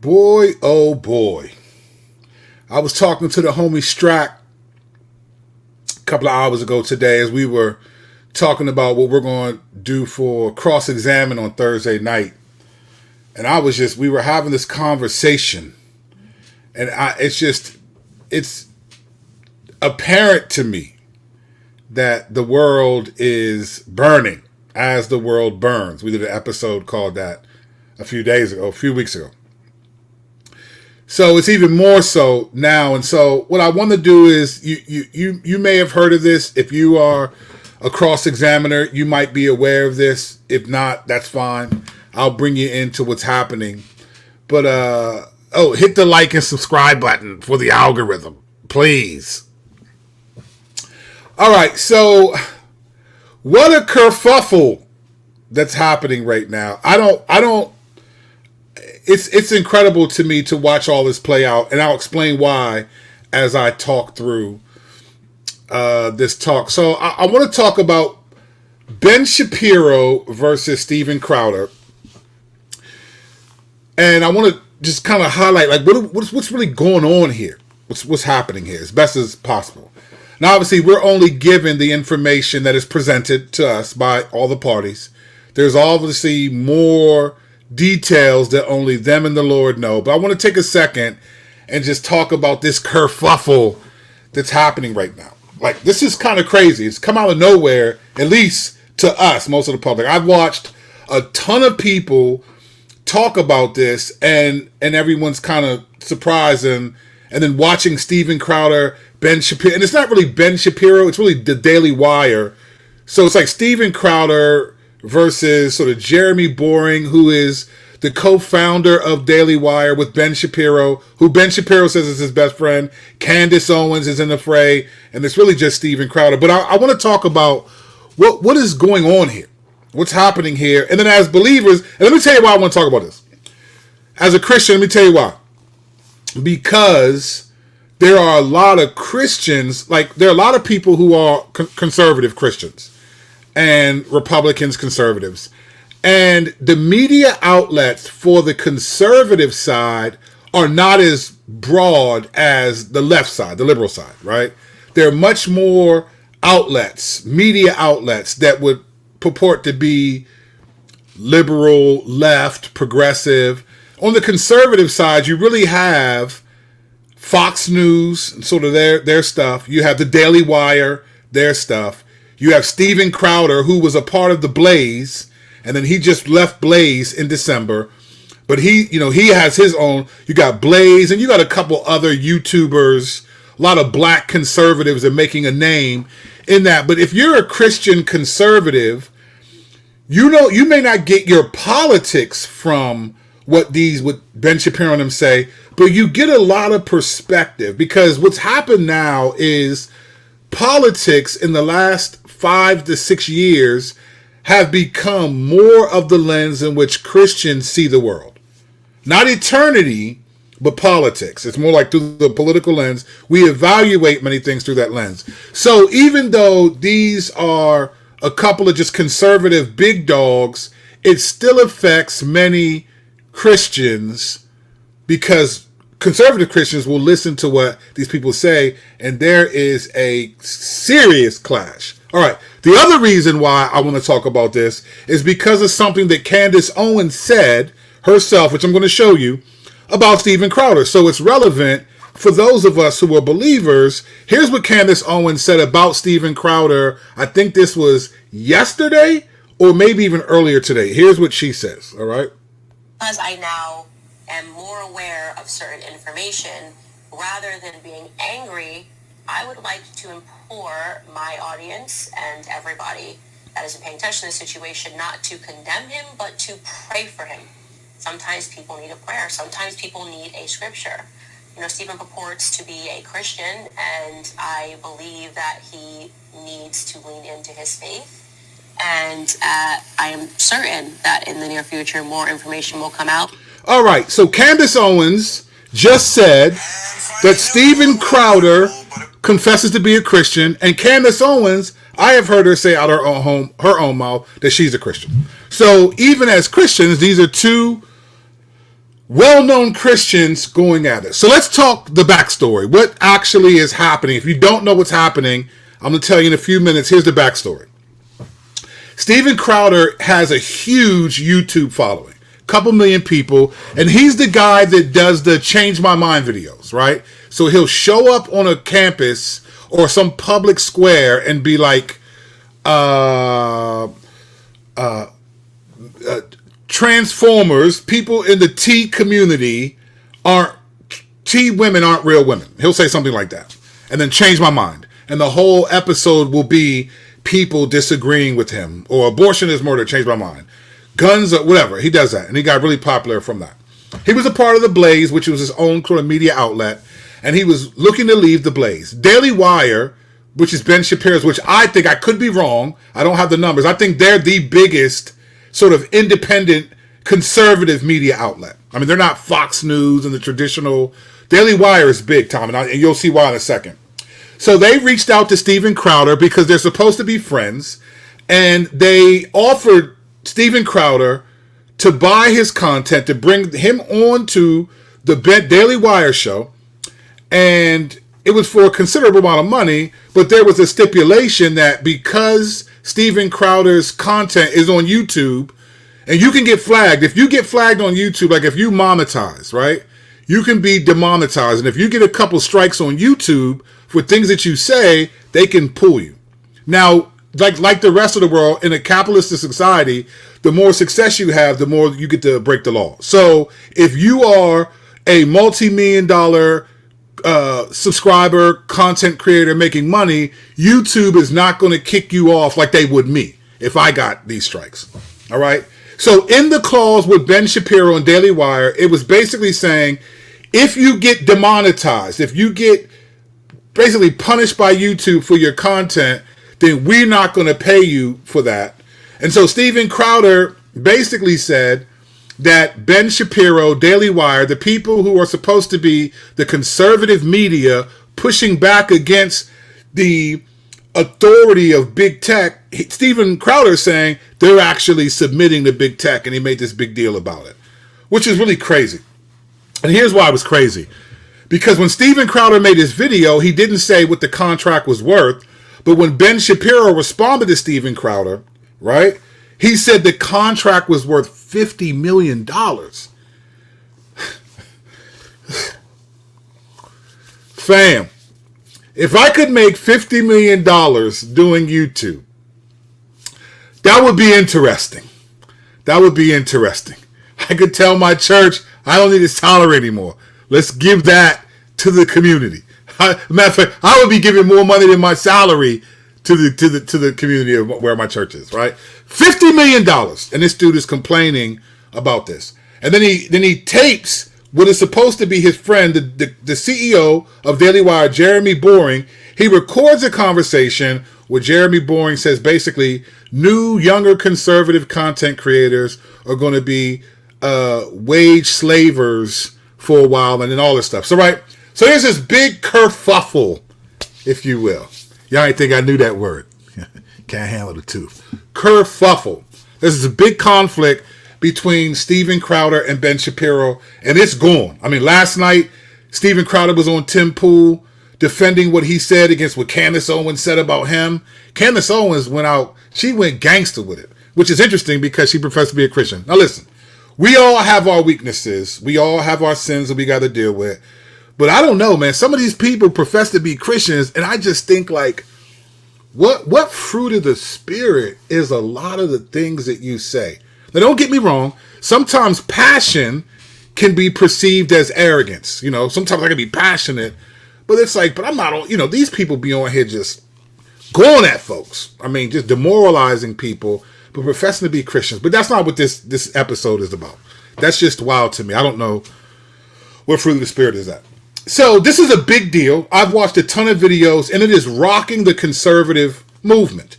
Boy, oh boy. I was talking to the homie Strack a couple of hours ago today as we were talking about what we're going to do for Cross-Examine on Thursday night. And we were having this conversation. And it's apparent to me that the world is burning as the world burns. We did an episode called that a few weeks ago. So it's even more so now. And so what I want to do is you may have heard of this. If you are a cross-examiner, you might be aware of this. If not, that's fine. I'll bring you into what's happening. But hit the like and subscribe button for the algorithm, please. All right, so what a kerfuffle that's happening right now. It's incredible to me to watch all this play out, and I'll explain why as I talk through this talk. So I want to talk about Ben Shapiro versus Steven Crowder, and I want to just kind of highlight like what's really going on here, what's happening here as best as possible. Now, obviously, we're only given the information that is presented to us by all the parties. There's obviously more details that only them and the Lord know. But I want to take a second and just talk about this kerfuffle that's happening right now. Like, this is kind of crazy. It's come out of nowhere, at least to us, most of the public. I've watched a ton of people talk about this, and everyone's kind of surprised. And then watching Steven Crowder, Ben Shapiro, and it's not really Ben Shapiro, it's really the Daily Wire. So it's like Steven Crowder versus sort of Jeremy Boring, who is the co-founder of Daily Wire with Ben Shapiro, who Ben Shapiro says is his best friend. Candace Owens is in the fray, and it's really just Steven Crowder. But I want to talk about what is going on here, what's happening here, and then as believers, and let me tell you why I want to talk about this. As a Christian, let me tell you why. Because there are a lot of Christians, like there are a lot of people who are conservative Christians and Republicans, conservatives. And the media outlets for the conservative side are not as broad as the left side, the liberal side, right? There are much more outlets, media outlets that would purport to be liberal, left, progressive. On the conservative side, you really have Fox News and sort of their stuff. You have the Daily Wire, their stuff. You have Steven Crowder, who was a part of the Blaze, and then he just left Blaze in December. But he has his own. You got Blaze, and you got a couple other YouTubers, a lot of black conservatives are making a name in that. But if you're a Christian conservative, you may not get your politics from what Ben Shapiro and them say, but you get a lot of perspective, because what's happened now is politics in the last 5 to 6 years have become more of the lens in which Christians see the world. Not eternity, but politics. It's more like through the political lens. We evaluate many things through that lens. So even though these are a couple of just conservative big dogs, it still affects many Christians, because conservative Christians will listen to what these people say, and there is a serious clash. All right. The other reason why I want to talk about this is because of something that Candace Owens said herself, which I'm going to show you, about Steven Crowder. So it's relevant for those of us who are believers. Here's what Candace Owens said about Steven Crowder. I think this was yesterday or maybe even earlier today. Here's what she says. All right. Because I now am more aware of certain information, rather than being angry, I would like to implore my audience and everybody that isn't paying attention to the situation not to condemn him, but to pray for him. Sometimes people need a prayer. Sometimes people need a scripture. Stephen purports to be a Christian, and I believe that he needs to lean into his faith. And I am certain that in the near future, more information will come out. All right. So Candace Owens just said that Steven Crowder confesses to be a Christian, and Candace Owens, I have heard her say out her own mouth that she's a Christian. So even as Christians, these are two well-known Christians going at it. So let's talk the backstory. What actually is happening? If you don't know what's happening, I'm going to tell you in a few minutes. Here's the backstory. Steven Crowder has a huge YouTube following, a couple million people, and he's the guy that does the Change My Mind videos, right? So he'll show up on a campus or some public square and be like, Transformers, people in the T community T women aren't real women. He'll say something like that. And then change my mind. And the whole episode will be people disagreeing with him. Or abortion is murder, change my mind. Guns or whatever. He does that. And he got really popular from that. He was a part of The Blaze, which was his own sort of media outlet. And he was looking to leave The Blaze. Daily Wire, which is Ben Shapiro's, which I think, I could be wrong. I don't have the numbers. I think they're the biggest sort of independent conservative media outlet. I mean, they're not Fox News and the traditional. Daily Wire is big, Tom, and you'll see why in a second. So they reached out to Steven Crowder because they're supposed to be friends, and they offered Steven Crowder to buy his content, to bring him on to the Daily Wire show, and it was for a considerable amount of money, but there was a stipulation that because Steven Crowder's content is on YouTube, and you can get flagged. If you get flagged on YouTube, like if you monetize, right, you can be demonetized. And if you get a couple strikes on YouTube for things that you say, they can pull you. Now, like the rest of the world, in a capitalist society, the more success you have, the more you get to break the law. So if you are a multi-million-dollar subscriber, content creator making money, YouTube is not going to kick you off like they would me if I got these strikes. All right. So in the clause with Ben Shapiro and Daily Wire, it was basically saying, if you get demonetized, if you get basically punished by YouTube for your content, then we're not going to pay you for that. And so Steven Crowder basically said that Ben Shapiro, Daily Wire, the people who are supposed to be the conservative media pushing back against the authority of big tech, Steven Crowder saying they're actually submitting to big tech, and he made this big deal about it, which is really crazy. And here's why it was crazy. Because when Steven Crowder made his video, he didn't say what the contract was worth, but when Ben Shapiro responded to Steven Crowder, right, he said the contract was worth $50 million. Fam, if I could make $50 million doing YouTube, that would be interesting. That would be interesting. I could tell my church, I don't need a salary anymore. Let's give that to the community. Matter of fact, I would be giving more money than my salary to the community of where my church is, right? $50 million. And this dude is complaining about this. And then he tapes what is supposed to be his friend, the CEO of Daily Wire, Jeremy Boring. He records a conversation where Jeremy Boring says basically new, younger, conservative content creators are going to be wage slavers for a while, and then all this stuff. So there's this big kerfuffle, if you will. Y'all ain't think I knew that word. Can't handle the tooth. Kerfuffle. There's this big conflict between Steven Crowder and Ben Shapiro, and it's gone. I mean, last night, Steven Crowder was on Tim Pool defending what he said against what Candace Owens said about him. Candace Owens she went gangster with it, which is interesting because she professed to be a Christian. Now listen, we all have our weaknesses. We all have our sins that we got to deal with. But I don't know, man. Some of these people profess to be Christians, and I just think like, what fruit of the Spirit is a lot of the things that you say? Now, don't get me wrong. Sometimes passion can be perceived as arrogance. You know, sometimes I can be passionate, but it's like, but I'm not on, these people be on here just going at folks. I mean, just demoralizing people, but professing to be Christians. But that's not what this episode is about. That's just wild to me. I don't know what fruit of the Spirit is that. So this is a big deal. I've watched a ton of videos, and it is rocking the conservative movement.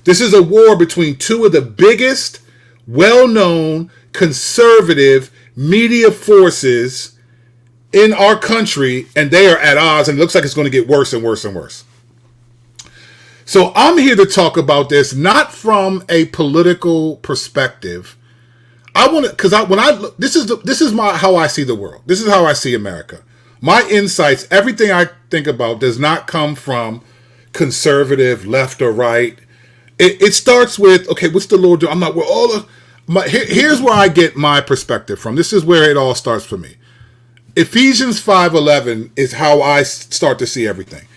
This is a war between two of the biggest, well-known conservative media forces in our country, and they are at odds, and it looks like it's going to get worse and worse and worse. So I'm here to talk about this not from a political perspective. I want to, because when I look, this is my how I see the world. This is how I see America. My insights, everything I think about, does not come from conservative, left or right. It starts with, okay, what's the Lord doing? I'm not, here's where I get my perspective from. This is where it all starts for me. Ephesians 5:11 is how I start to see everything.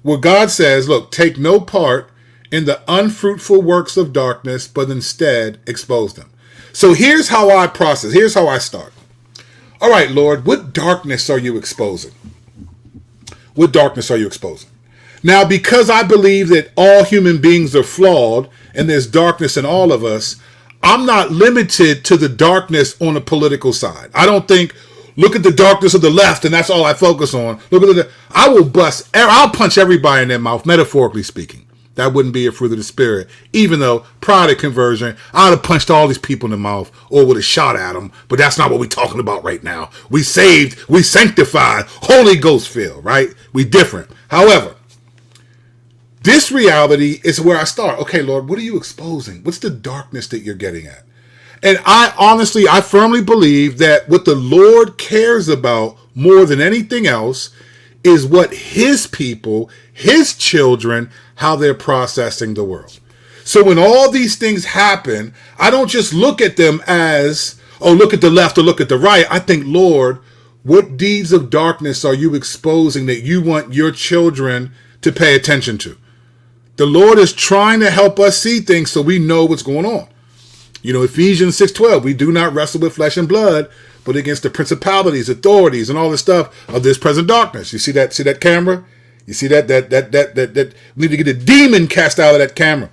Where God says, look, take no part in the unfruitful works of darkness, but instead expose them. So here's how I process. Here's how I start. All right, Lord, what darkness are you exposing? What darkness are you exposing? Now, because I believe that all human beings are flawed and there's darkness in all of us, I'm not limited to the darkness on the political side. I don't think, look at the darkness of the left and that's all I focus on. I'll punch everybody in their mouth, metaphorically speaking. That wouldn't be a fruit of the Spirit. Even though prior to conversion, I would have punched all these people in the mouth or would have shot at them. But that's not what we're talking about right now. We saved, we sanctified, Holy Ghost filled, right? We different. However, this reality is where I start. Okay, Lord, what are you exposing? What's the darkness that you're getting at? And I firmly believe that what the Lord cares about more than anything else is what his people, his children, how they're processing the world. So when all these things happen, I don't just look at them as, oh, look at the left or look at the right. I think, Lord, what deeds of darkness are you exposing that you want your children to pay attention to? The Lord is trying to help us see things so we know what's going on. You know, Ephesians 6:12, we do not wrestle with flesh and blood, but against the principalities, authorities, and all the stuff of this present darkness. You see that camera? You see that we need to get a demon cast out of that camera.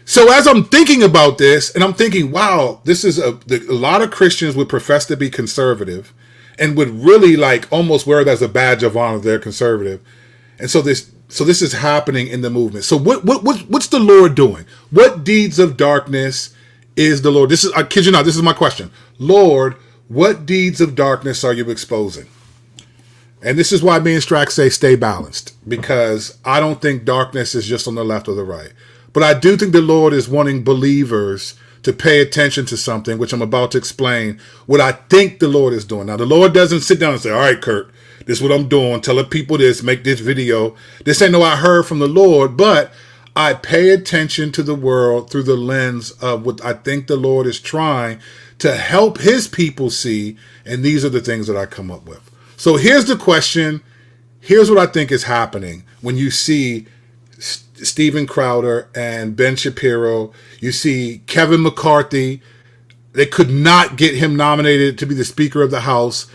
So as I'm thinking about this, and I'm thinking, wow, this is a lot of Christians would profess to be conservative and would really like almost wear it as a badge of honor. They're conservative. And so this is happening in the movement. So what's the Lord doing? What deeds of darkness is the Lord? I kid you not, this is my question. Lord, what deeds of darkness are you exposing? And this is why me and Strack say stay balanced, because I don't think darkness is just on the left or the right. But I do think the Lord is wanting believers to pay attention to something, which I'm about to explain, what I think the Lord is doing. Now, the Lord doesn't sit down and say, all right, Kurt, this is what I'm doing. Telling people this, make this video. This ain't no I heard from the Lord, but I pay attention to the world through the lens of what I think the Lord is trying to help his people see. And these are the things that I come up with. So here's the question. Here's what I think is happening when you see Steven Crowder and Ben Shapiro. You see Kevin McCarthy. They could not get him nominated to be the Speaker of the House.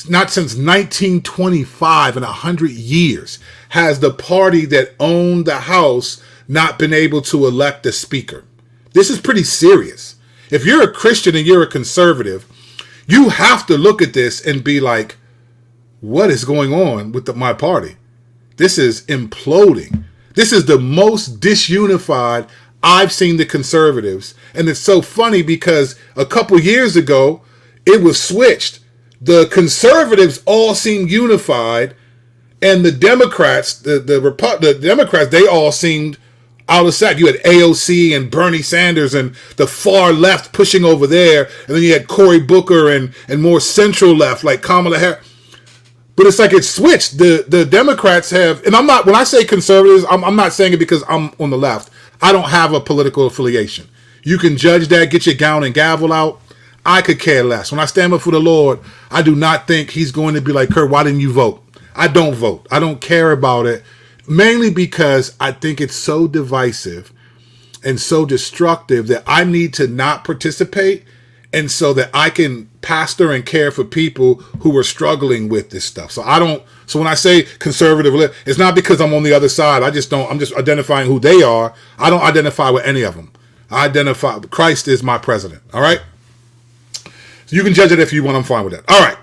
Not since 1925, in 100 years, has the party that owned the House not been able to elect a speaker. This is pretty serious. If you're a Christian and you're a conservative, you have to look at this and be like, what is going on with my party? This is imploding. This is the most disunified I've seen the conservatives. And it's so funny because a couple years ago, it was switched. The conservatives all seemed unified, and the Democrats, the Democrats, they all seemed out of sight. You had AOC and Bernie Sanders and the far left pushing over there, and then you had Cory Booker and more central left like Kamala Harris. But it's like it's switched. The Democrats have, and I'm not, when I say conservatives, I'm not saying it because I'm on the left. I don't have a political affiliation. You can judge that, get your gown and gavel out. I could care less. When I stand up for the Lord, I do not think he's going to be like, Kurt, why didn't you vote? I don't vote. I don't care about it, mainly because I think it's so divisive and so destructive that I need to not participate, and so that I can pastor and care for people who are struggling with this stuff. So when I say conservative, it's not because I'm on the other side. I'm just identifying who they are. I don't identify with any of them. I identify, Christ is my president. All right. So you can judge it if you want. I'm fine with that. All right.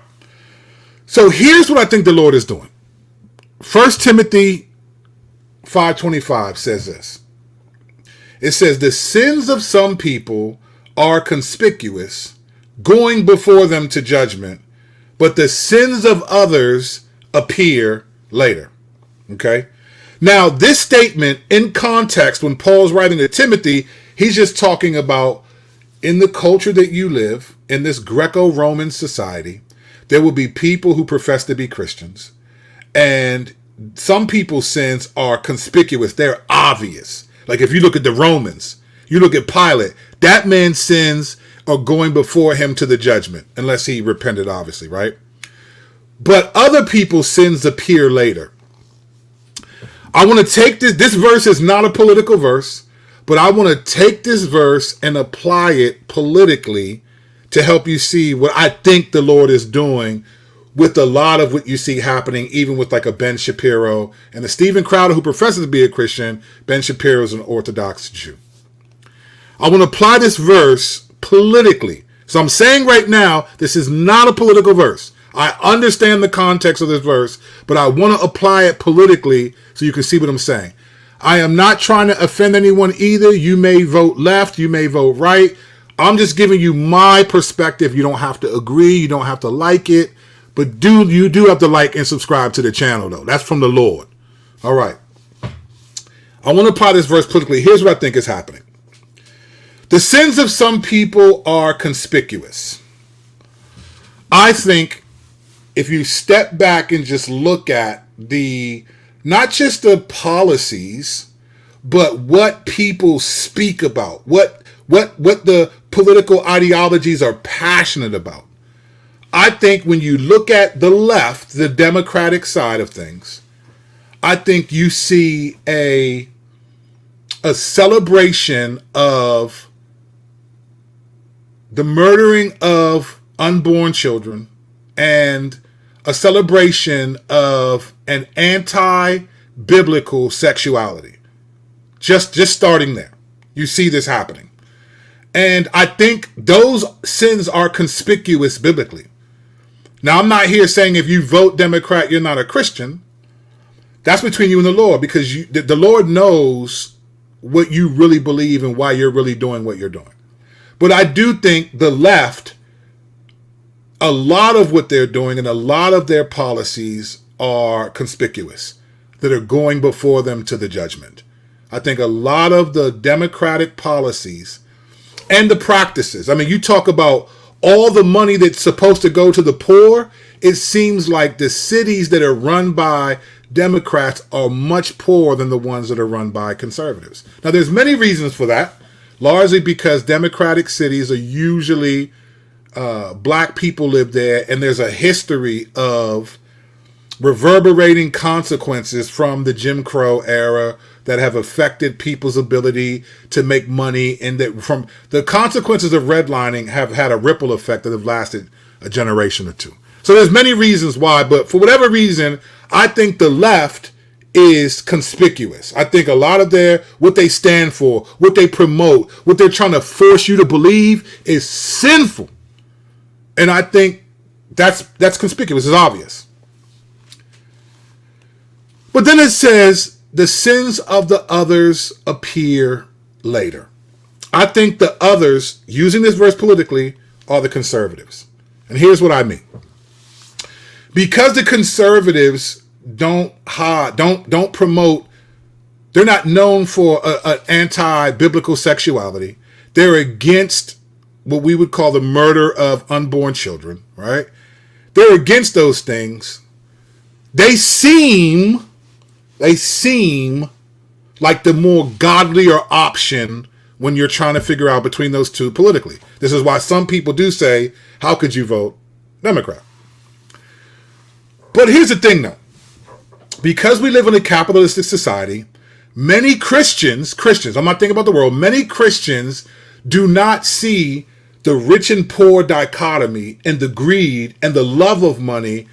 So here's what I think the Lord is doing. 1 Timothy 5:25 says this. It says, the sins of some people are conspicuous, going before them to judgment, but the sins of others appear later. Okay? Now, this statement in context, when Paul's writing to Timothy, he's just talking about in the culture that you live, in this Greco-Roman society, there will be people who profess to be Christians. And some people's sins are conspicuous. They're obvious. Like if you look at the Romans, you look at Pilate, that man's sins are going before him to the judgment, unless he repented, obviously, right? But other people's sins appear later. I want to take this verse is not a political verse, but I want to take this verse and apply it politically to help you see what I think the Lord is doing with a lot of what you see happening, even with like a Ben Shapiro and a Steven Crowder who professes to be a Christian. Ben Shapiro is an Orthodox Jew. I want to apply this verse politically. So I'm saying right now, this is not a political verse. I understand the context of this verse, but I want to apply it politically so you can see what I'm saying. I am not trying to offend anyone either. You may vote left, you may vote right. I'm just giving you my perspective. You don't have to agree, you don't have to like it, but you do have to like and subscribe to the channel though. That's from the Lord. All right. I want to apply this verse politically. Here's what I think is happening. The sins of some people are conspicuous. I think if you step back and just look at not just the policies, but what people speak about, what the political ideologies are passionate about. I think when you look at the left, the Democratic side of things, I think you see a celebration of the murdering of unborn children and a celebration of an anti-biblical sexuality. Just starting there. You see this happening. And I think those sins are conspicuous biblically. Now, I'm not here saying if you vote Democrat, you're not a Christian. That's between you and the Lord, because the Lord knows what you really believe and why you're really doing what you're doing. But I do think the left, a lot of what they're doing and a lot of their policies are conspicuous, that are going before them to the judgment. I think a lot of the Democratic policies and the practices, I mean, you talk about all the money that's supposed to go to the poor, it seems like the cities that are run by Democrats are much poorer than the ones that are run by conservatives. Now, there's many reasons for that, largely because Democratic cities are usually black people live there, and there's a history of reverberating consequences from the Jim Crow era that have affected people's ability to make money, and that from the consequences of redlining have had a ripple effect that have lasted a generation or two. So there's many reasons why, but for whatever reason, I think the left is conspicuous. I think a lot of what they stand for, what they promote, what they're trying to force you to believe is sinful. And I think that's conspicuous, it's obvious. But then it says, the sins of the others appear later. I think the others, using this verse politically, are the conservatives. And here's what I mean. Because the conservatives don't promote, they're not known for an anti-biblical sexuality. They're against what we would call the murder of unborn children, right? They're against those things. They seem like the more godlier option when you're trying to figure out between those two politically. This is why some people do say, how could you vote Democrat? But here's the thing though. Because we live in a capitalistic society, many Christians, I'm not thinking about the world, many Christians do not see the rich and poor dichotomy and the greed and the love of money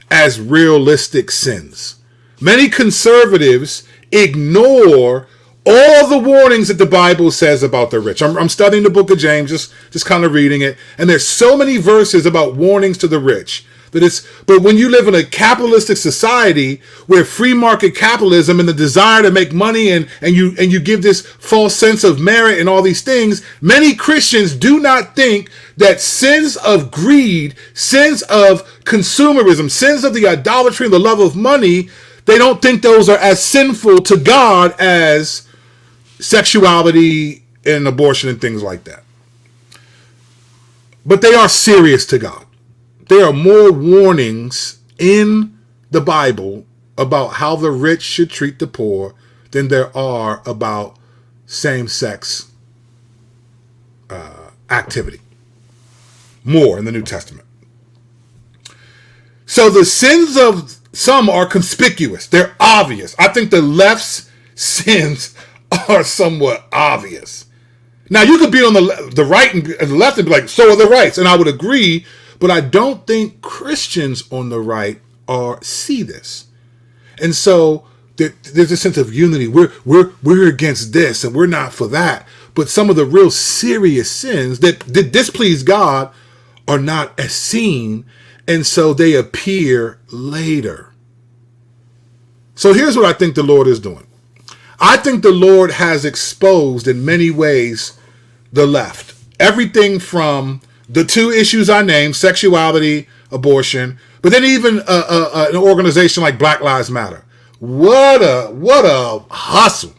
as realistic sins. Many conservatives ignore all the warnings that the Bible says about the rich. I'm studying the book of James, just kind of reading it, and there's so many verses about warnings to the rich. But when you live in a capitalistic society where free market capitalism and the desire to make money and you give this false sense of merit and all these things, many Christians do not think that sins of greed, sins of consumerism, sins of the idolatry and the love of money, they don't think those are as sinful to God as sexuality and abortion and things like that. But they are serious to God. There are more warnings in the Bible about how the rich should treat the poor than there are about same-sex activity. More in the New Testament. So the sins of some are conspicuous. They're obvious. I think the left's sins are somewhat obvious. Now, you could be on the right and the left and be like, so are the rights. And I would agree, but I don't think Christians on the right see this. And so there's a sense of unity. We're against this and we're not for that. But some of the real serious sins that displease God are not as seen, and so they appear later. So here's what I think the Lord is doing. I think the Lord has exposed in many ways the left. Everything from the two issues I named, sexuality, abortion, but then even an organization like Black Lives Matter. What a hustle.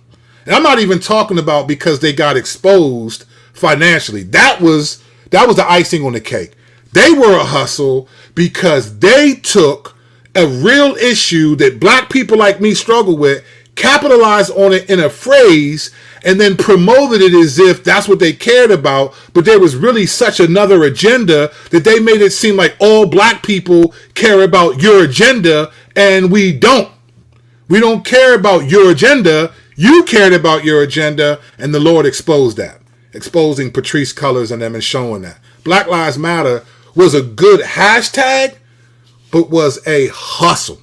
And I'm not even talking about because they got exposed financially. That was the icing on the cake. They were a hustle because they took a real issue that black people like me struggle with, capitalized on it in a phrase, and then promoted it as if that's what they cared about, but there was really such another agenda that they made it seem like all black people care about your agenda, and we don't. We don't care about your agenda. You cared about your agenda, and the Lord exposed that, exposing Patrice Cullors and them and showing that. Black Lives Matter was a good hashtag, but was a hustle.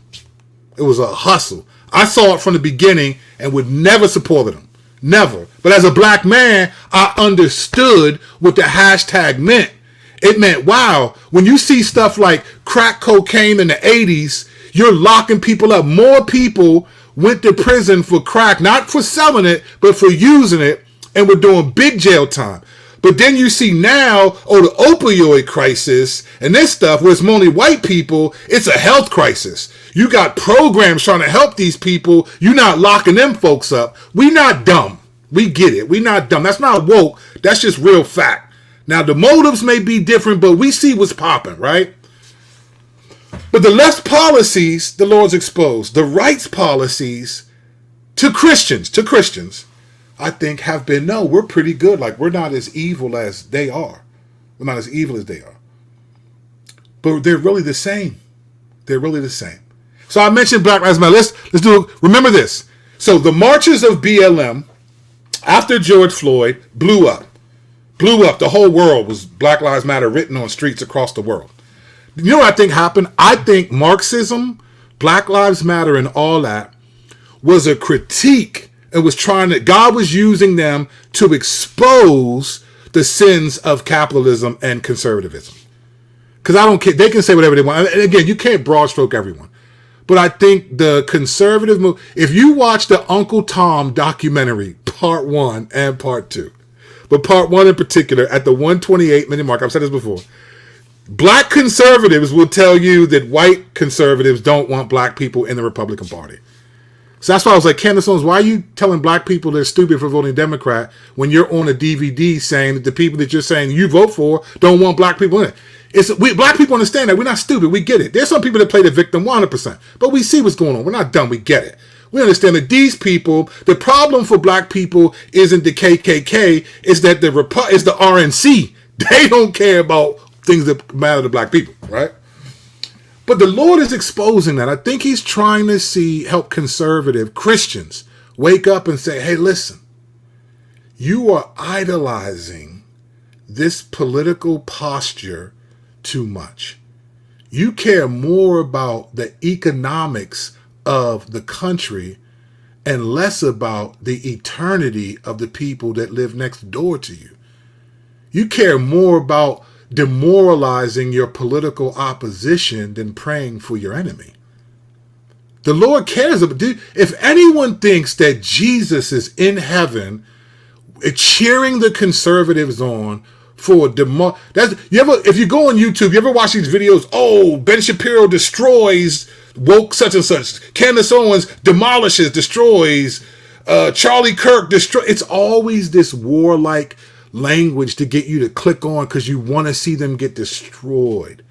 It was a hustle. I saw it from the beginning and would never support them. Never. But as a black man, I understood what the hashtag meant. It meant, wow, when you see stuff like crack cocaine in the 80s, you're locking people up. More people went to prison for crack, not for selling it, but for using it, and were doing big jail time. But then you see now, the opioid crisis and this stuff, where it's mostly white people, it's a health crisis. You got programs trying to help these people. You're not locking them folks up. We not dumb. We get it. We not dumb. That's not woke. That's just real fact. Now, the motives may be different, but we see what's popping, right? But the left's policies, the Lord's exposed. The right's policies to Christians, I think have been, no, we're pretty good. Like, we're not as evil as they are. We're not as evil as they are. But they're really the same. They're really the same. So I mentioned Black Lives Matter. Let's do, remember this. So the marches of BLM after George Floyd blew up. The whole world was Black Lives Matter written on streets across the world. You know what I think happened? I think Marxism, Black Lives Matter, and all that was a critique. It was God was using them to expose the sins of capitalism and conservatism. Because I don't care. They can say whatever they want. And again, you can't broad stroke everyone. But I think the conservative move, if you watch the Uncle Tom documentary, part 1 and part 2, but part 1 in particular, at the 128-minute mark, I've said this before, black conservatives will tell you that white conservatives don't want black people in the Republican Party. So that's why I was like, Candace Owens, why are you telling black people they're stupid for voting Democrat when you're on a DVD saying that the people that you're saying you vote for don't want black people in it? Black people understand that. We're not stupid. We get it. There's some people that play the victim 100%. But we see what's going on. We're not dumb. We get it. We understand that these people, the problem for black people isn't the KKK, it's that it's the RNC. They don't care about things that matter to black people, right? But the Lord is exposing that. I think he's trying to help conservative Christians wake up and say, hey, listen, you are idolizing this political posture too much. You care more about the economics of the country and less about the eternity of the people that live next door to you. You care more about demoralizing your political opposition than praying for your enemy. The Lord cares about. If anyone thinks that Jesus is in heaven cheering the conservatives on for if you go on YouTube, you ever watch these videos? Oh, Ben Shapiro destroys woke such and such. Candace Owens demolishes, destroys. Charlie Kirk destroys. It's always this warlike language to get you to click on because you want to see them get destroyed.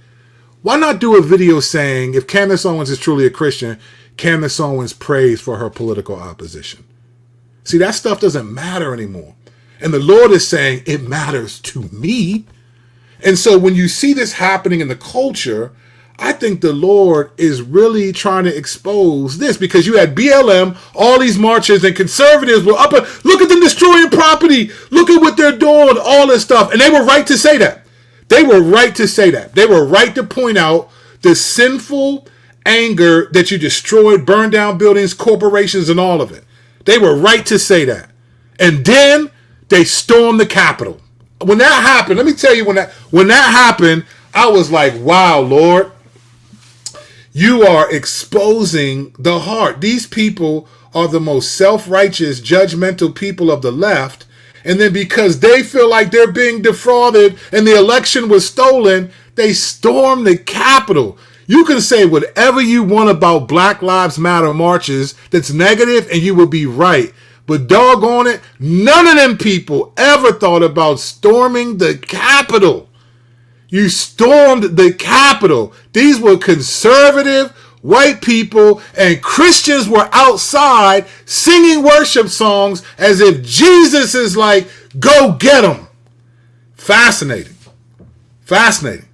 Why not do a video saying, if Candace Owens is truly a Christian, Candace Owens prays for her political opposition? See, that stuff doesn't matter anymore. And the Lord is saying, it matters to me. And so when you see this happening in the culture, I think the Lord is really trying to expose this, because you had BLM, all these marches, and conservatives were up. Look at them destroying property. Look at what they're doing, all this stuff. And they were right to say that. They were right to say that. They were right to point out the sinful anger that you destroyed, burned down buildings, corporations, and all of it. They were right to say that. And then they stormed the Capitol. When that happened, let me tell you, when that happened, I was like, wow, Lord, you are exposing the heart. These people are the most self-righteous, judgmental people of the left. And then because they feel like they're being defrauded and the election was stolen, they storm the Capitol. You can say whatever you want about Black Lives Matter marches that's negative, and you will be right. But doggone it, none of them people ever thought about storming the Capitol. You stormed the Capitol. These were conservative white people, and Christians were outside singing worship songs as if Jesus is like, go get them. Fascinating. Fascinating.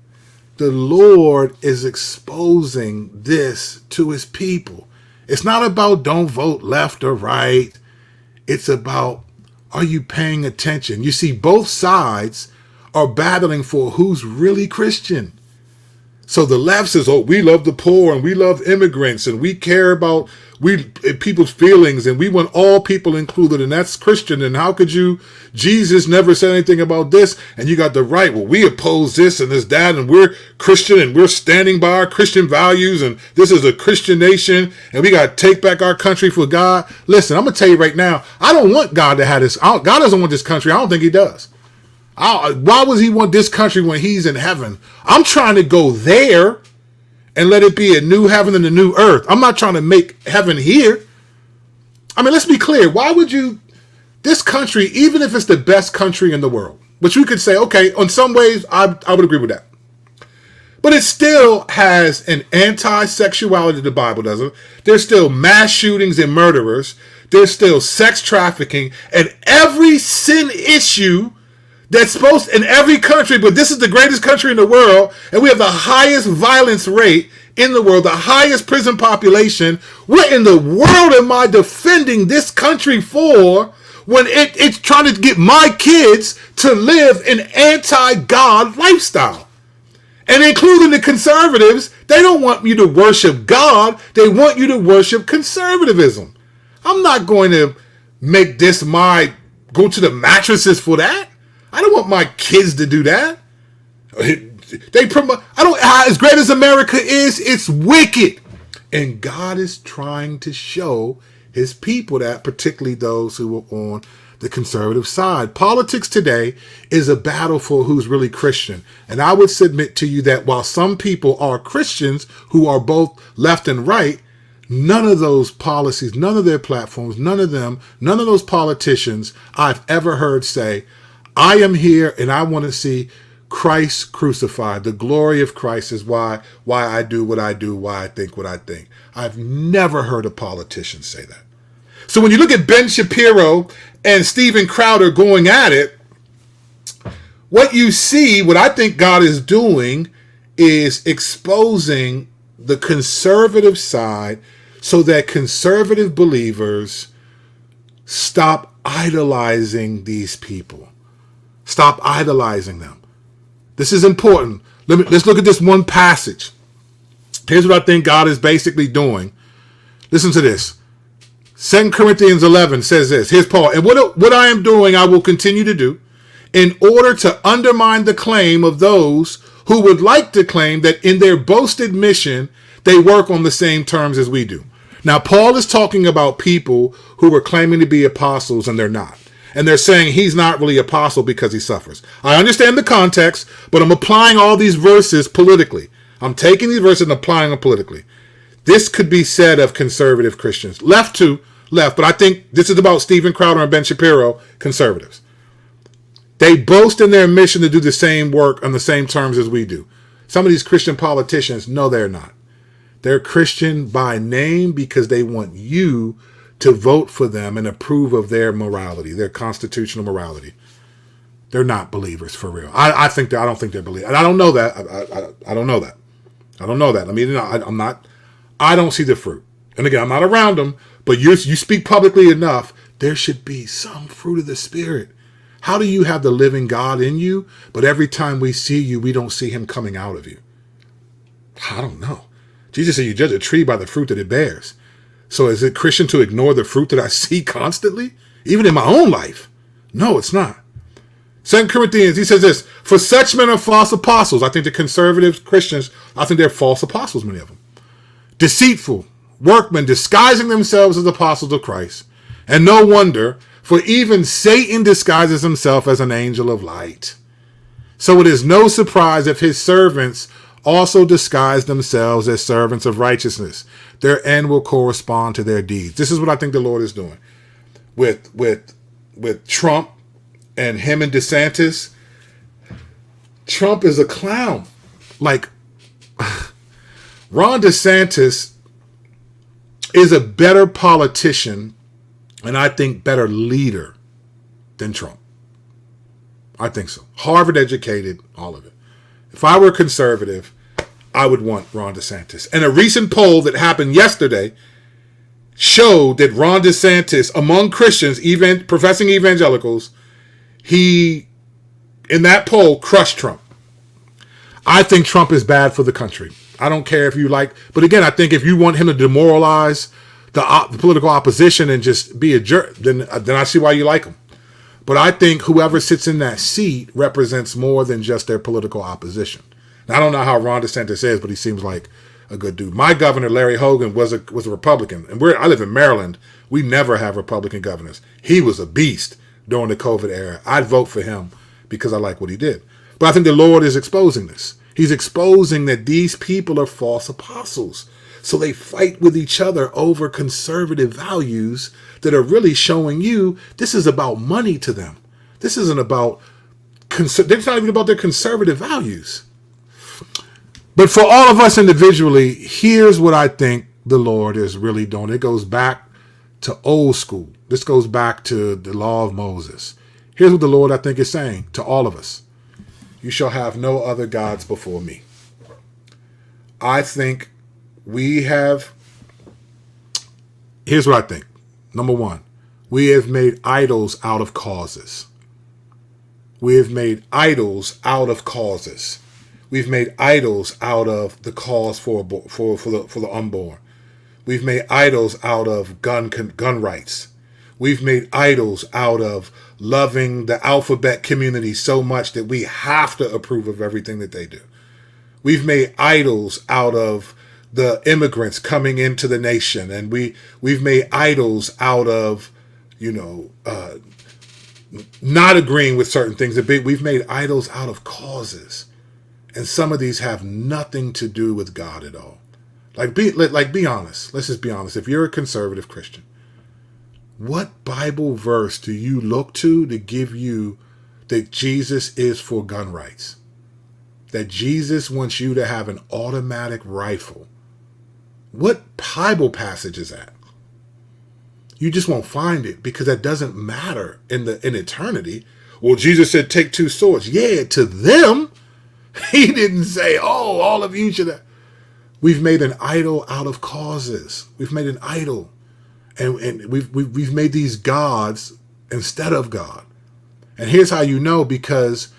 The Lord is exposing this to his people. It's not about don't vote left or right. It's about, are you paying attention? You see, both sides are battling for who's really Christian. So the left says, oh, we love the poor and we love immigrants and we care about people's feelings and we want all people included, and that's Christian. And how could you? Jesus never said anything about this. And you got the right. Well, we oppose this and this, that, and we're Christian and we're standing by our Christian values, and this is a Christian nation and we got to take back our country for God. Listen, I'm going to tell you right now, I don't want God to have this. God doesn't want this country. I don't think he does. Why would he want this country when he's in heaven? I'm trying to go there and let it be a new heaven and a new earth. I'm not trying to make heaven here. I mean, let's be clear. Why would you, this country, even if it's the best country in the world, which you could say, okay, in some ways, I would agree with that. But it still has an anti-sexuality, the Bible doesn't. There's still mass shootings and murderers. There's still sex trafficking and every sin issue that's supposed in every country, but this is the greatest country in the world, and we have the highest violence rate in the world, the highest prison population. What in the world am I defending this country for when it's trying to get my kids to live an anti-God lifestyle? And including the conservatives, they don't want you to worship God, they want you to worship conservatism. I'm not going to make this go to the mattresses for that. I don't want my kids to do that. As great as America is, it's wicked. And God is trying to show his people that, particularly those who are on the conservative side. Politics today is a battle for who's really Christian. And I would submit to you that while some people are Christians who are both left and right, none of those policies, none of their platforms, none of those politicians I've ever heard say, I am here and I want to see Christ crucified. The glory of Christ is why I do what I do, why I think what I think. I've never heard a politician say that. So when you look at Ben Shapiro and Steven Crowder going at it, what you see, what I think God is doing is exposing the conservative side so that conservative believers stop idolizing these people. Stop idolizing them. This is important. Let's look at this one passage. Here's what I think God is basically doing. Listen to this. 2 Corinthians 11 says this. Here's Paul. And what I am doing, I will continue to do in order to undermine the claim of those who would like to claim that in their boasted mission, they work on the same terms as we do. Now, Paul is talking about people who are claiming to be apostles and they're not. And they're saying he's not really apostle because he suffers. I understand the context, but I'm applying all these verses politically. I'm taking these verses and applying them politically. This could be said of conservative Christians. Left, but I think this is about Steven Crowder and Ben Shapiro, conservatives. They boast in their mission to do the same work on the same terms as we do. Some of these Christian politicians, no, they're not. They're Christian by name because they want you to vote for them and approve of their morality, their constitutional morality. They're not believers for real. I don't think they're believers. And I don't know that. I don't know that. I don't know that. I mean, I'm not. I don't see the fruit. And again, I'm not around them. But you speak publicly enough. There should be some fruit of the Spirit. How do you have the living God in you, but every time we see you, we don't see Him coming out of you? I don't know. Jesus said you judge a tree by the fruit that it bears. So is it Christian to ignore the fruit that I see constantly, even in my own life? No, it's not. 2 Corinthians, he says this, for such men are false apostles. I think the conservative Christians, I think they're false apostles, many of them. Deceitful, workmen disguising themselves as apostles of Christ. And no wonder, for even Satan disguises himself as an angel of light. So it is no surprise if his servants also disguise themselves as servants of righteousness. Their end will correspond to their deeds. This is what I think the Lord is doing with Trump and him and DeSantis. Trump is a clown. Like, Ron DeSantis is a better politician and I think better leader than Trump. I think so. Harvard educated, all of it. If I were conservative, I would want Ron DeSantis. And a recent poll that happened yesterday showed that Ron DeSantis, among Christians, even professing evangelicals, he, in that poll, crushed Trump. I think Trump is bad for the country. I don't care if you like, but again, I think if you want him to demoralize the political opposition and just be a jerk, then I see why you like him. But I think whoever sits in that seat represents more than just their political opposition. Now, I don't know how Ron DeSantis is, but he seems like a good dude. My governor, Larry Hogan, was a Republican, and I live in Maryland. We never have Republican governors. He was a beast during the COVID era. I'd vote for him because I like what he did. But I think the Lord is exposing this. He's exposing that these people are false apostles. So they fight with each other over conservative values that are really showing you this is about money to them. This isn't about, it's not even about their conservative values. But for all of us individually, here's what I think the Lord is really doing. It goes back to old school. This goes back to the law of Moses. Here's what the Lord, I think, is saying to all of us. You shall have no other gods before me. I think here's what I think. Number one, we have made idols out of causes. We have made idols out of causes. We've made idols out of the cause for the unborn. We've made idols out of gun rights. We've made idols out of loving the alphabet community so much that we have to approve of everything that they do. We've made idols out of the immigrants coming into the nation, and we've made idols out of, not agreeing with certain things. We've made idols out of causes, and some of these have nothing to do with God at all. Be honest. Let's just be honest. If you're a conservative Christian, what Bible verse do you look to give you that Jesus is for gun rights? That Jesus wants you to have an automatic rifle? What Bible passage is that? You just won't find it because that doesn't matter in eternity. Well, Jesus said, take two swords. Yeah, to them. He didn't say, oh, all of you should have. We've made an idol out of causes. We've made an idol. And we've made these gods instead of God. And here's how you know, because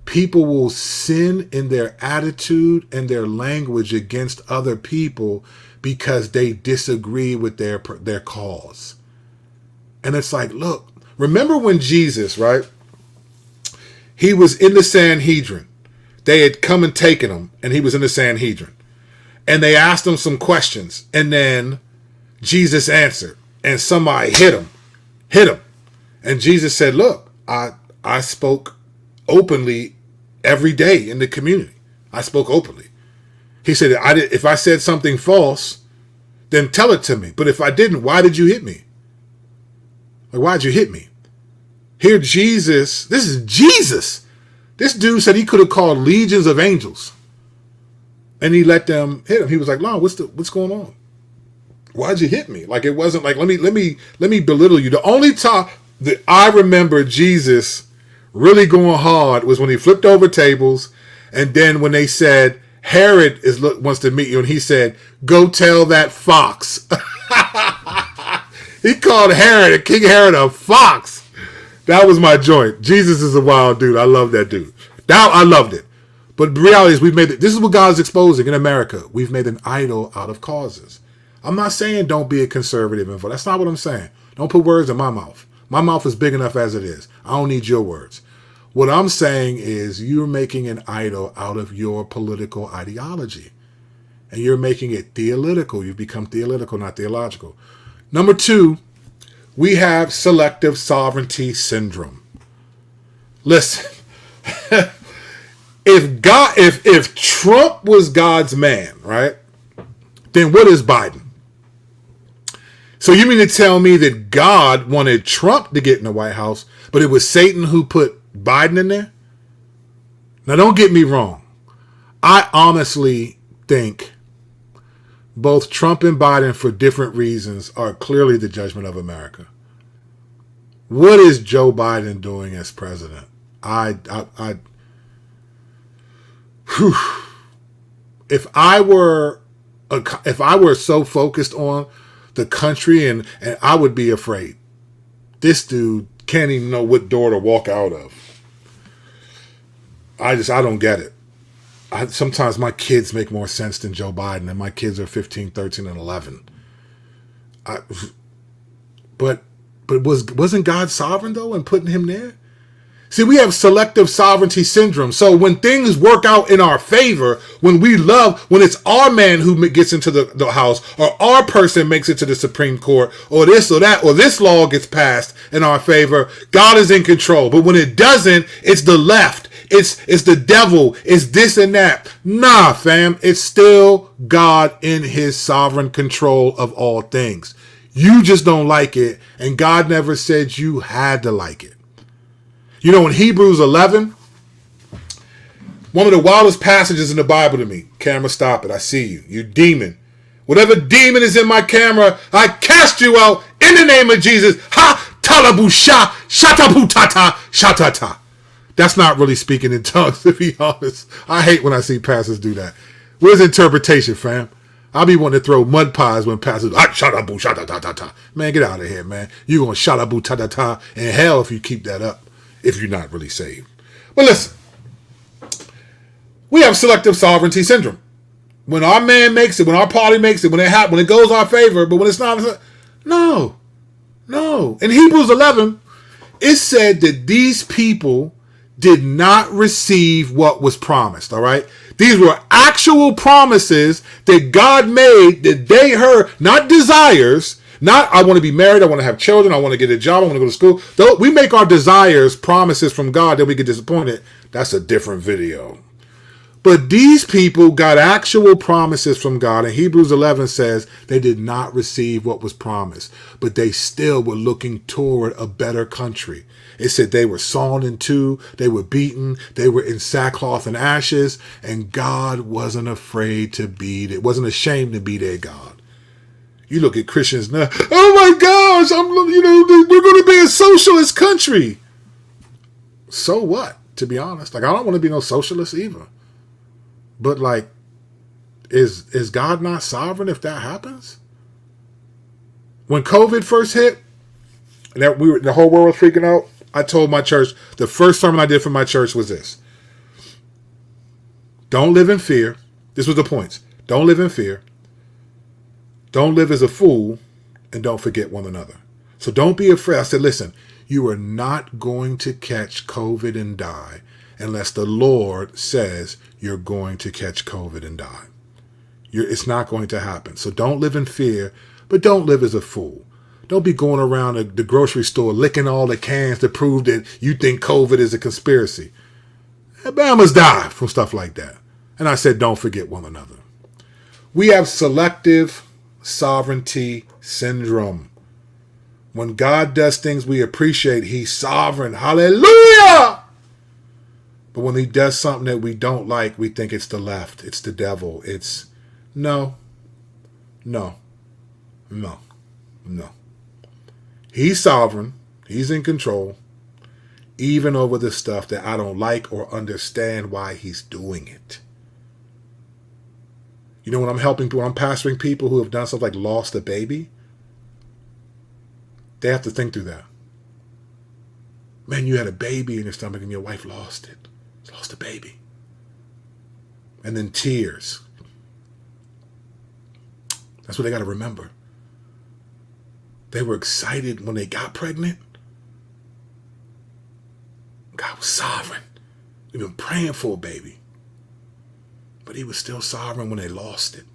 people will sin in their attitude and their language against other people because they disagree with their cause. And it's like, look, remember when Jesus, right? He was in the Sanhedrin. They had come and taken him, and he was in the Sanhedrin. And they asked him some questions, and then Jesus answered, and somebody hit him. And Jesus said, look, I spoke openly every day in the community. I spoke openly. He said, if I said something false, then tell it to me. But if I didn't, why did you hit me? Like, why'd you hit me? Here Jesus, this is Jesus. This dude said he could have called legions of angels. And he let them hit him. He was like, "Lord, what's going on? Why'd you hit me?" Like, it wasn't like, let me belittle you. The only time that I remember Jesus really going hard was when he flipped over tables, and then when they said, Herod wants to meet you, and he said, "Go tell that fox." He called Herod, King Herod, a fox. That was my joint. Jesus is a wild dude. I love that dude. I loved it. But the reality is, this is what God's exposing in America. We've made an idol out of causes. I'm not saying don't be a conservative and vote. That's not what I'm saying. Don't put words in my mouth. My mouth is big enough as it is. I don't need your words. What I'm saying is you're making an idol out of your political ideology. And you're making it theological. You've become theological, not theological. Number 2, we have selective sovereignty syndrome. Listen, if Trump was God's man, right, then what is Biden? So you mean to tell me that God wanted Trump to get in the White House, but it was Satan who put Biden in there? Now, don't get me wrong. I honestly think both Trump and Biden, for different reasons, are clearly the judgment of America. What is Joe Biden doing as president? If I were so focused on the country, and I would be afraid. This dude can't even know what door to walk out of. I don't get it. Sometimes my kids make more sense than Joe Biden, and my kids are 15, 13, and 11. But wasn't God sovereign, though, in putting him there? See, we have selective sovereignty syndrome. So when things work out in our favor, when it's our man who gets into the House, or our person makes it to the Supreme Court, or this or that, or this law gets passed in our favor, God is in control. But when it doesn't, it's the left. It's the devil. It's this and that. Nah, fam. It's still God in his sovereign control of all things. You just don't like it, and God never said you had to like it. You know, in Hebrews 11, one of the wildest passages in the Bible to me. Camera, stop it. I see you. You demon. Whatever demon is in my camera, I cast you out in the name of Jesus. Ha! Talabu sha! Shatabu tata! Shatata. That's not really speaking in tongues, to be honest. I hate when I see pastors do that. Where's interpretation, fam? I'll be wanting to throw mud pies when pastors, shatabu shatata. Man, get out of here, man. You're going to shatabu tata in hell if you keep that up, if you're not really saved. But listen, we have selective sovereignty syndrome. When our man makes it, when our party makes it, when it goes our favor, but when it's not, no. In Hebrews 11, it said that these people did not receive what was promised, all right? These were actual promises that God made, that they heard, not desires, not I want to be married, I want to have children, I want to get a job, I want to go to school. Though we make our desires promises from God that we get disappointed. That's a different video. But these people got actual promises from God, and Hebrews 11 says they did not receive what was promised, but they still were looking toward a better country. It said they were sawn in two, they were beaten, they were in sackcloth and ashes, and God wasn't afraid to be, wasn't ashamed to be their God. You look at Christians now, oh my gosh, we're going to be a socialist country. So what, to be honest? Like, I don't want to be no socialist either. But like, is God not sovereign if that happens? When COVID first hit, and the whole world was freaking out, I told my church, the first sermon I did for my church was this. Don't live in fear. This was the points. Don't live in fear. Don't live as a fool, and don't forget one another. So don't be afraid. I said, listen, you are not going to catch COVID and die unless the Lord says you're going to catch COVID and die. It's not going to happen. So don't live in fear, but don't live as a fool. Don't be going around the grocery store licking all the cans to prove that you think COVID is a conspiracy. Alabama's die from stuff like that. And I said, don't forget one another. We have selective sovereignty syndrome. When God does things we appreciate, he's sovereign. Hallelujah! But when he does something that we don't like, we think it's the left. It's the devil. It's no. He's sovereign. He's in control. Even over the stuff that I don't like or understand why he's doing it. You know, when I'm helping people, when I'm pastoring people who have done stuff like lost a baby, they have to think through that. Man, you had a baby in your stomach and your wife lost it. Lost a baby. And then tears. That's what they got to remember. They were excited when they got pregnant. God was sovereign. We've been praying for a baby. But he was still sovereign when they lost it.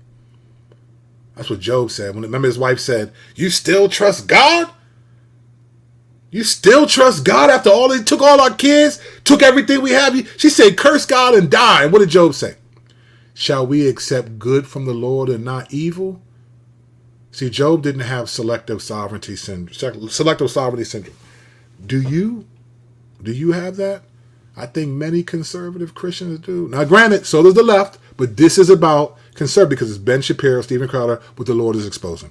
That's what Job said. Remember his wife said, you still trust God? You still trust God after all he took all our kids, took everything we have? She said, curse God and die. And what did Job say? Shall we accept good from the Lord and not evil? See, Job didn't have selective sovereignty syndrome. Do you? Do you have that? I think many conservative Christians do. Now, granted, so does the left, but this is about conservative because it's Ben Shapiro, Stephen Crowder, what the Lord is exposing.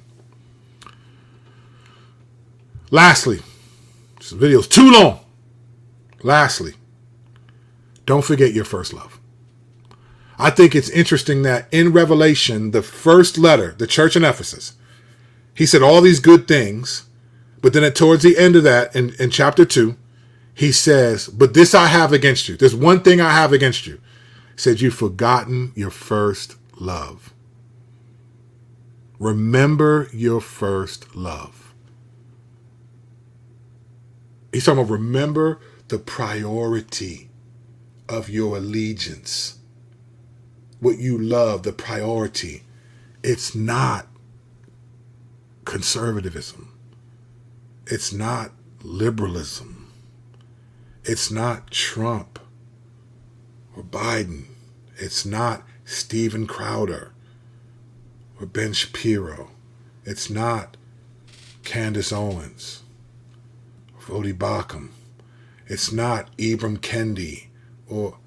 Lastly, this video is too long. Lastly, don't forget your first love. I think it's interesting that in Revelation, the first letter, the church in Ephesus, he said all these good things, but then towards the end of that, in chapter 2, he says, but this I have against you. There's one thing I have against you. He said, you've forgotten your first love. Remember your first love. He's talking about remember the priority of your allegiance. What you love, the priority. It's not conservatism. It's not liberalism. It's not Trump or Biden. It's not Stephen Crowder or Ben Shapiro. It's not Candace Owens or Vodi Bakum. It's not Ibram Kendi. Or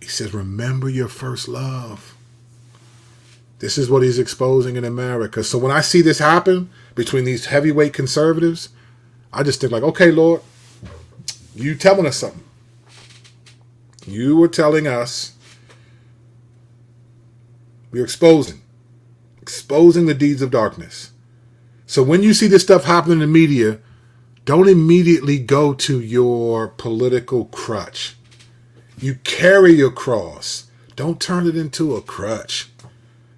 he says, remember your first love. This is what he's exposing in America. So when I see this happen between these heavyweight conservatives, I just think like, okay, Lord, you telling us something. You were telling us we're exposing the deeds of darkness. So when you see this stuff happen in the media, don't immediately go to your political crutch. You carry your cross. Don't turn it into a crutch.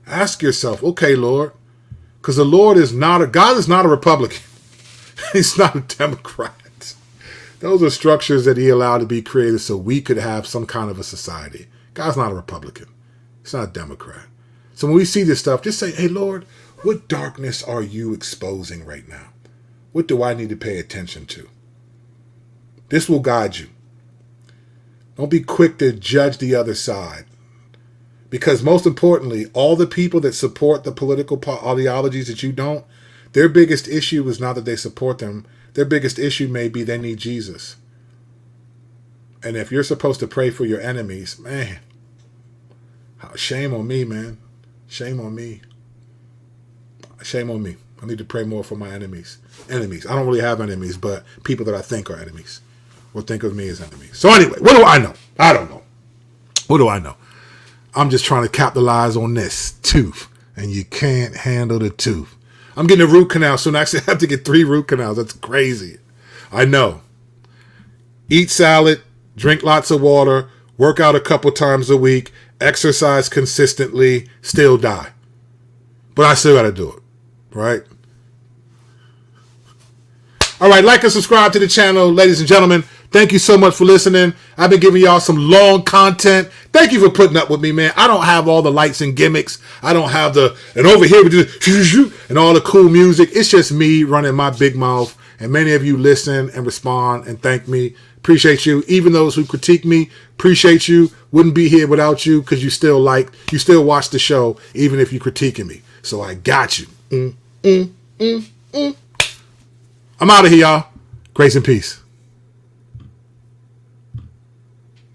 Ask yourself, okay, Lord, because the Lord is God is not a Republican. He's not a Democrat. Those are structures that he allowed to be created so we could have some kind of a society. God's not a Republican. He's not a Democrat. So when we see this stuff, just say, hey, Lord, what darkness are you exposing right now? What do I need to pay attention to? This will guide you. Don't be quick to judge the other side. Because most importantly, all the people that support the political ideologies that you don't, their biggest issue is not that they support them. Their biggest issue may be they need Jesus. And if you're supposed to pray for your enemies, man, shame on me, man. Shame on me. Shame on me. I need to pray more for my enemies. Enemies. I don't really have enemies, but people that I think are enemies will think of me as enemies. So anyway, what do I know? I don't know. What do I know? I'm just trying to capitalize on this tooth, and you can't handle the tooth. I'm getting a root canal soon. I actually have to get 3 root canals. That's crazy. I know. Eat salad, drink lots of water, work out a couple times a week, exercise consistently, still die. But I still got to do it, right? All right, like and subscribe to the channel, ladies and gentlemen. Thank you so much for listening. I've been giving y'all some long content. Thank you for putting up with me, man. I don't have all the lights and gimmicks. I don't have and over here we do and all the cool music. It's just me running my big mouth. And many of you listen and respond and thank me. Appreciate you. Even those who critique me, appreciate you. Wouldn't be here without you because you still watch the show, even if you're critiquing me. So I got you. I'm out of here, y'all. Grace and peace.